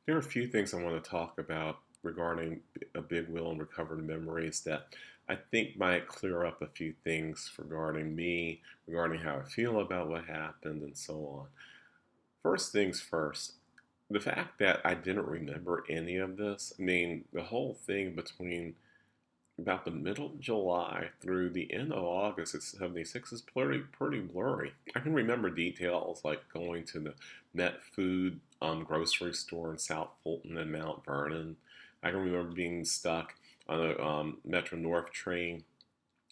There are a few things I want to talk about regarding a big wheel and recovered memories that I think might clear up a few things regarding me, regarding how I feel about what happened, and so on. First things first, the fact that I didn't remember any of this, I mean, the whole thing between about the middle of July through the end of August at 76 is pretty blurry. I can remember details like going to the Met Food grocery store in South Fulton and Mount Vernon. I can remember being stuck on a Metro North train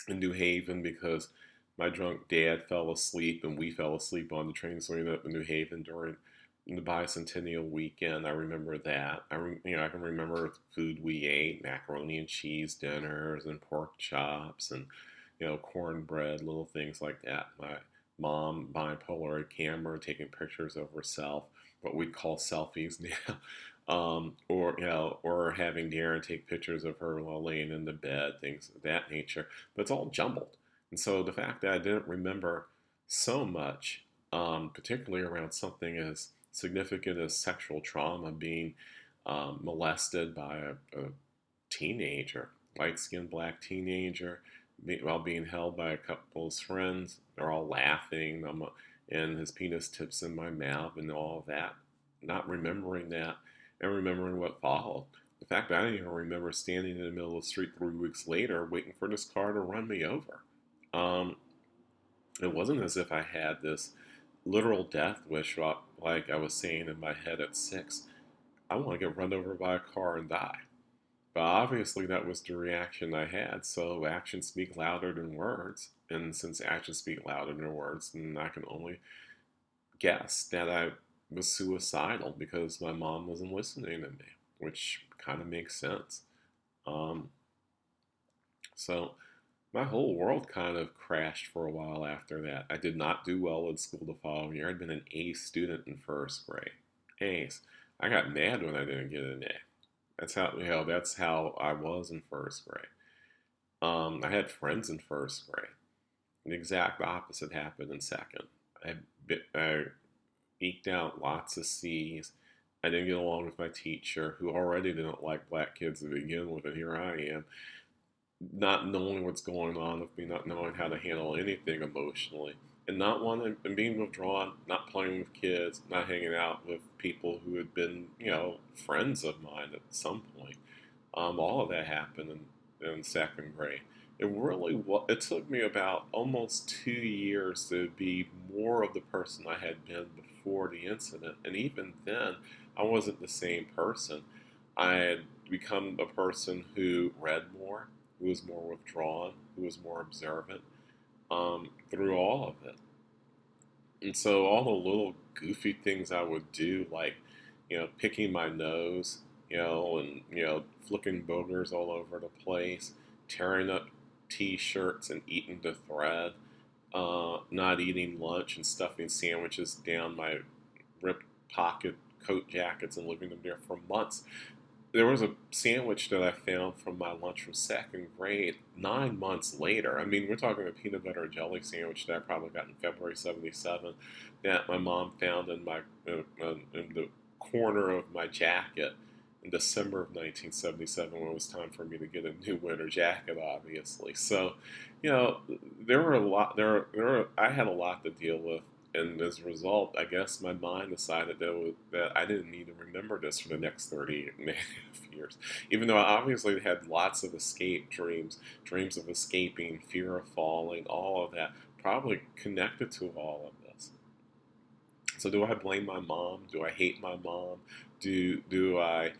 in New Haven because my drunk dad fell asleep and we fell asleep on the train, so we ended up in New Haven during the bicentennial weekend. I remember that. I can remember food we ate: macaroni and cheese dinners and pork chops and cornbread, little things like that. My mom buying a Polaroid camera, taking pictures of herself, what we call selfies now. Or having Darren take pictures of her while laying in the bed, things of that nature. But it's all jumbled, and so the fact that I didn't remember so much, particularly around something as significant as sexual trauma, being molested by a teenager, light-skinned black teenager, while being held by a couple of his friends. They're all laughing, and his penis tips in my mouth and all of that. Not remembering that and remembering what followed. The fact that I didn't even remember standing in the middle of the street 3 weeks later waiting for this car to run me over. Um, it wasn't as if I had this literal death wish, like I was saying in my head at 6. I want to get run over by a car and die. But obviously, that was the reaction I had. So actions speak louder than words. And since actions speak louder than words, then I can only guess that I was suicidal because my mom wasn't listening to me, which kind of makes sense. Um, so my whole world kind of crashed for a while after that. I did not do well in school the following year. I'd been an A student in first grade. A's. I got mad when I didn't get an A. That's how I was in first grade. I had friends in first grade. The exact opposite happened in second. I eked out lots of C's. I didn't get along with my teacher, who already didn't like black kids to begin with, and here I am, not knowing what's going on with me, not knowing how to handle anything emotionally, and not wanting and being withdrawn, not playing with kids, not hanging out with people who had been, friends of mine at some point. All of that happened in second grade. It took me about almost 2 years to be more of the person I had been before the incident, and even then, I wasn't the same person. I had become a person who read more, who was more withdrawn, who was more observant, through all of it. And so all the little goofy things I would do, like, picking my nose, and, flicking boogers all over the place, tearing up t-shirts and eating the thread, not eating lunch and stuffing sandwiches down my ripped pocket coat jackets and leaving them there for months. There was a sandwich that I found from my lunch from second grade 9 months later. I mean, we're talking a peanut butter and jelly sandwich that I probably got in February '77 that my mom found in the corner of my jacket in December of 1977 when it was time for me to get a new winter jacket, obviously. So, you know, there were a lot. I had a lot to deal with, and as a result, I guess my mind decided that I didn't need to remember this for the next 30 and a half years. Even though I obviously had lots of escape dreams, dreams of escaping, fear of falling, all of that, probably connected to all of this. So do I blame my mom? Do I hate my mom? Do I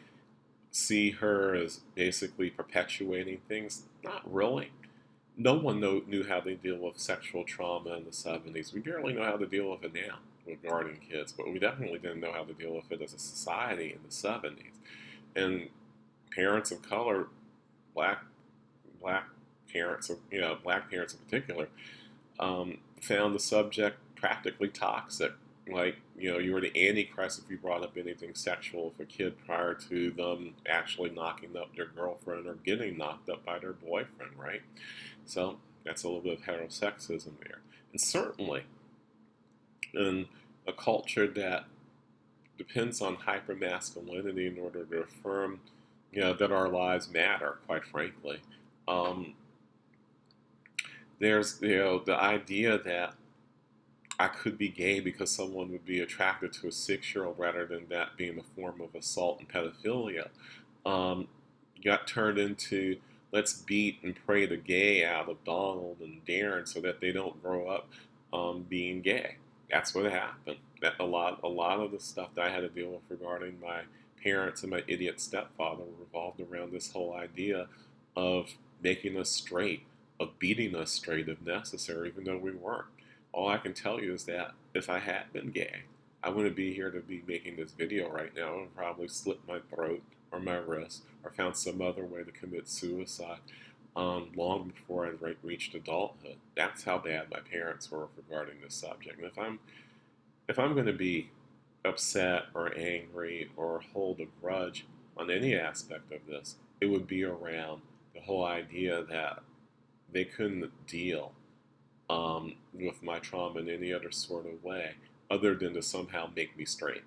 see her as basically perpetuating things? Not really. No one knew how to deal with sexual trauma in the '70s. We barely know how to deal with it now regarding kids, but we definitely didn't know how to deal with it as a society in the '70s. And parents of color, black black parents, black parents in particular, found the subject practically toxic. Like, you were the antichrist if you brought up anything sexual with a kid prior to them actually knocking up their girlfriend or getting knocked up by their boyfriend, right? So that's a little bit of heterosexism there. And certainly in a culture that depends on hypermasculinity in order to affirm, that our lives matter. Quite frankly, um, there's the idea that I could be gay because someone would be attracted to a 6-year-old rather than that being a form of assault and pedophilia. Um, got turned into let's beat and pray the gay out of Donald and Darren so that they don't grow up being gay. That's what happened. That a lot of the stuff that I had to deal with regarding my parents and my idiot stepfather revolved around this whole idea of making us straight, of beating us straight if necessary, even though we weren't. All I can tell you is that if I had been gay, I wouldn't be here to be making this video right now. I would probably slit my throat or my wrist or found some other way to commit suicide long before I reached adulthood. That's how bad my parents were regarding this subject. And if I'm going to be upset or angry or hold a grudge on any aspect of this, it would be around the whole idea that they couldn't deal with my trauma in any other sort of way other than to somehow make me straight.